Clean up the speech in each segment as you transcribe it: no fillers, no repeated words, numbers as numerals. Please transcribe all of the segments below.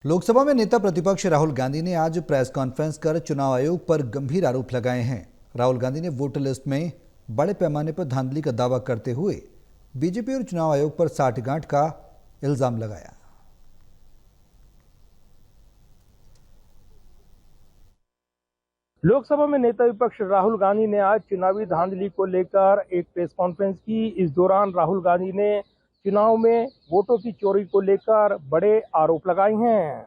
लोकसभा में नेता प्रतिपक्ष राहुल गांधी ने आज प्रेस कॉन्फ्रेंस कर चुनाव आयोग पर गंभीर आरोप लगाए हैं। राहुल गांधी ने वोटर लिस्ट में बड़े पैमाने पर धांधली का दावा करते हुए बीजेपी और चुनाव आयोग पर साठगांठ का इल्जाम लगाया। लोकसभा में नेता विपक्ष राहुल गांधी ने आज चुनावी धांधली को लेकर एक प्रेस कॉन्फ्रेंस की। इस दौरान राहुल गांधी ने चुनाव में वोटों की चोरी को लेकर बड़े आरोप लगाए हैं।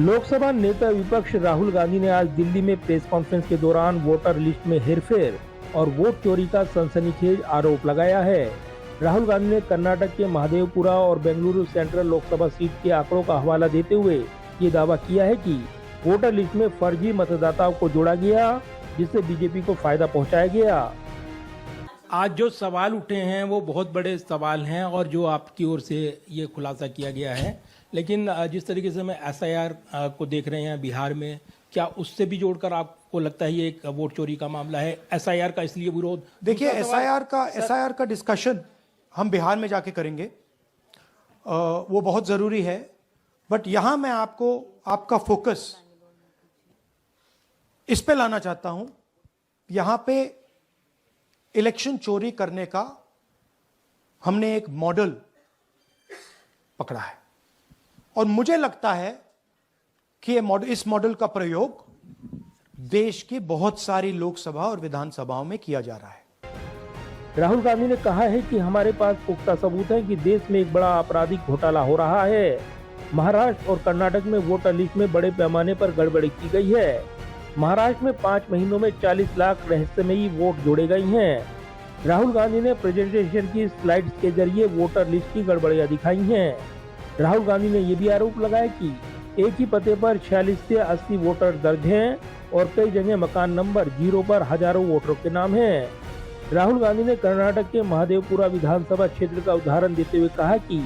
लोकसभा नेता विपक्ष राहुल गांधी ने आज दिल्ली में प्रेस कॉन्फ्रेंस के दौरान वोटर लिस्ट में हेरफेर और वोट चोरी का सनसनीखेज आरोप लगाया है। राहुल गांधी ने कर्नाटक के महादेवपुरा और बेंगलुरु सेंट्रल लोकसभा सीट के आंकड़ों का हवाला देते हुए ये दावा किया है कि वोटर लिस्ट में फर्जी मतदाताओं को जोड़ा गया, जिससे बीजेपी को फायदा पहुंचाया गया। आज जो सवाल उठे हैं वो बहुत बड़े सवाल हैं और जो आपकी ओर से ये खुलासा किया गया है, लेकिन जिस तरीके से मैं एसआईआर को देख रहे हैं बिहार में, क्या उससे भी जोड़कर आपको लगता है ये एक वोट चोरी का मामला है? एसआईआर का इसलिए विरोध, देखिए एसआईआर का डिस्कशन हम बिहार में जाके करेंगे, वो बहुत जरूरी है। बट यहां मैं आपका फोकस इस पे लाना चाहता हूं। यहां पे इलेक्शन चोरी करने का हमने एक मॉडल पकड़ा है और मुझे लगता है कि इस मॉडल का प्रयोग देश की बहुत सारी लोकसभा और विधानसभाओं में किया जा रहा है। राहुल गांधी ने कहा है कि हमारे पास पुख्ता सबूत है कि देश में एक बड़ा आपराधिक घोटाला हो रहा है। महाराष्ट्र और कर्नाटक में वोटर लिस्ट में बड़े पैमाने पर गड़बड़ी की गई है। महाराष्ट्र में 5 महीनों में 40 लाख रहस्यमयी वोट जोड़े गए हैं। राहुल गांधी ने प्रेजेंटेशन की स्लाइड्स के जरिए वोटर लिस्ट की गड़बड़ियां दिखाई हैं। राहुल गांधी ने यह भी आरोप लगाया कि एक ही पते पर 46 से 80 वोटर दर्ज हैं और कई जगह मकान नंबर 0 पर हजारों वोटरों के नाम हैं। राहुल गांधी ने कर्नाटक के महादेवपुरा विधानसभा क्षेत्र का उदाहरण देते हुए कहा कि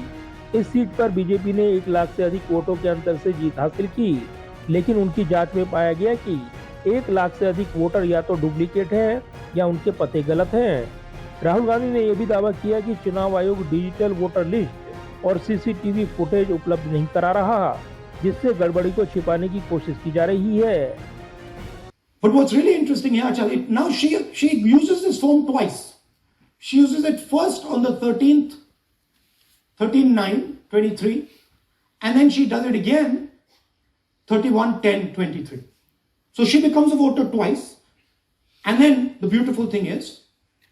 इस सीट पर बीजेपी ने 1 लाख से अधिक वोटों के अंतर से जीत हासिल की, लेकिन उनकी जांच में पाया गया कि 1 लाख से अधिक वोटर या तो डुप्लीकेट हैं या उनके पते गलत हैं। राहुल गांधी ने यह भी दावा किया कि चुनाव आयोग डिजिटल वोटर लिस्ट और सीसीटीवी फुटेज उपलब्ध नहीं करा रहा, जिससे गड़बड़ी को छिपाने की कोशिश की जा रही है। But what's really interesting here, Achal, now she uses this form twice. She uses it first on the 13/9/23, and then she does it again 31/10/23. So she becomes a voter twice. And then the beautiful thing is,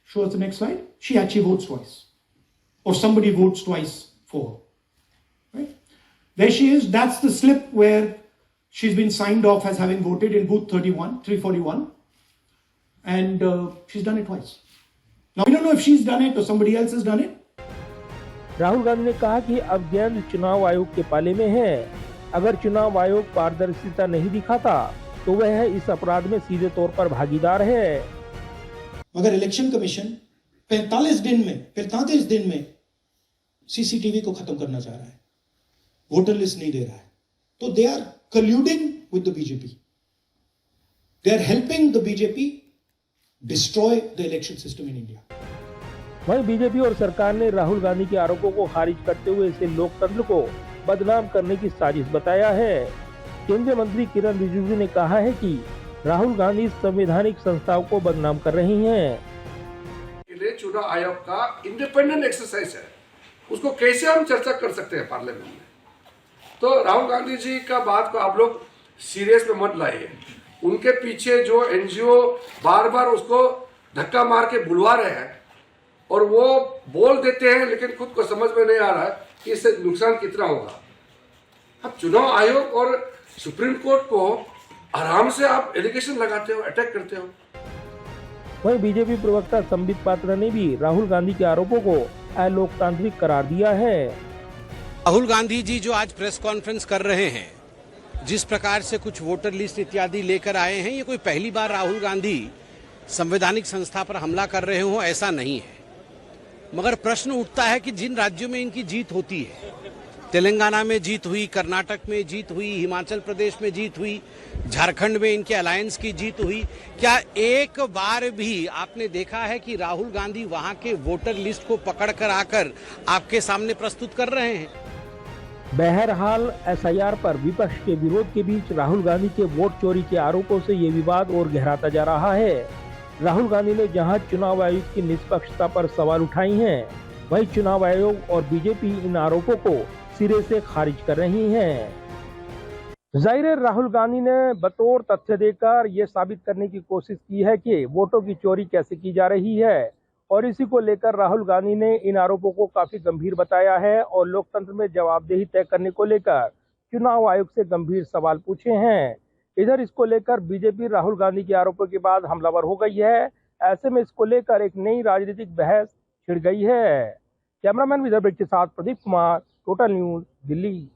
show us the next slide, she actually votes twice. Or somebody votes twice for her. Right? There she is, that's the slip where she's been signed off as having voted in booth 341. And she's done it twice. Now we don't know if she's done it or somebody else has done it. Rahul Gandhi ने कहा कि अब गेंद चुनाव आयोग के पाले में है। अगर चुनाव आयोग पारदर्शिता नहीं दिखाता तो वह इस अपराध में सीधे तौर पर भागीदार है। अगर इलेक्शन कमीशन 45 दिन में सीसीटीवी को खत्म करना चाह रहा है, वोटर लिस्ट नहीं दे रहा है, तो they are colluding with the BJP. They are helping the BJP destroy the election system in India. वहीं बीजेपी और सरकार ने राहुल गांधी के आरोपों को खारिज करते हुए इसे लोकतंत्र को बदनाम करने की साजिश बताया है। केंद्रीय मंत्री किरण रिजिजू ने कहा है कि राहुल गांधी संवैधानिक संस्थाओं को बदनाम कर रही हैं। चुनाव आयोग का इंडिपेंडेंट एक्सरसाइज है, उसको कैसे हम चर्चा कर सकते हैं पार्लियामेंट में? तो राहुल गांधी जी का बात को आप लोग सीरियस में मत लाइए। उनके पीछे जो एनजीओ बार बार उसको धक्का मार के बुलवा रहे हैं और वो बोल देते हैं, लेकिन खुद को समझ में नहीं आ रहा है कि इससे नुकसान कितना होगा। अब चुनाव आयोग और सुप्रीम कोर्ट को आराम से आप एलिगेशन लगाते हो, अटैक करते हो। वहीं बीजेपी प्रवक्ता संबित पात्रा ने भी राहुल गांधी के आरोपों को अलोकतांत्रिक करार दिया है। राहुल गांधी जी जो आज प्रेस कॉन्फ्रेंस कर रहे हैं, जिस प्रकार से कुछ वोटर लिस्ट इत्यादि लेकर आए हैं, ये कोई पहली बार राहुल गांधी संवैधानिक संस्था पर हमला कर रहे हो, ऐसा नहीं है। मगर प्रश्न उठता है कि जिन राज्यों में इनकी जीत होती है, तेलंगाना में जीत हुई, कर्नाटक में जीत हुई, हिमाचल प्रदेश में जीत हुई, झारखंड में इनके अलायंस की जीत हुई, क्या एक बार भी आपने देखा है कि राहुल गांधी वहां के वोटर लिस्ट को पकड़ कर आकर आपके सामने प्रस्तुत कर रहे हैं? बहरहाल एसआईआर पर विपक्ष के विरोध के बीच राहुल गांधी के वोट चोरी के आरोपों से ये विवाद और गहराता जा रहा है। राहुल गांधी ने जहां चुनाव आयोग की निष्पक्षता पर सवाल उठाई हैं, वहीं चुनाव आयोग और बीजेपी इन आरोपों को सिरे से खारिज कर रही हैं। जाहिर है राहुल गांधी ने बतौर तथ्य देकर ये साबित करने की कोशिश की है कि वोटों की चोरी कैसे की जा रही है और इसी को लेकर राहुल गांधी ने इन आरोपों को काफी गंभीर बताया है और लोकतंत्र में जवाबदेही तय करने को लेकर चुनाव आयोग से गंभीर सवाल पूछे हैं। इधर इसको लेकर बीजेपी राहुल गांधी के आरोपों के बाद हमलावर हो गई है। ऐसे में इसको लेकर एक नई राजनीतिक बहस छिड़ गई है। कैमरामैन विदर्भ के साथ प्रदीप कुमार, टोटल न्यूज, दिल्ली।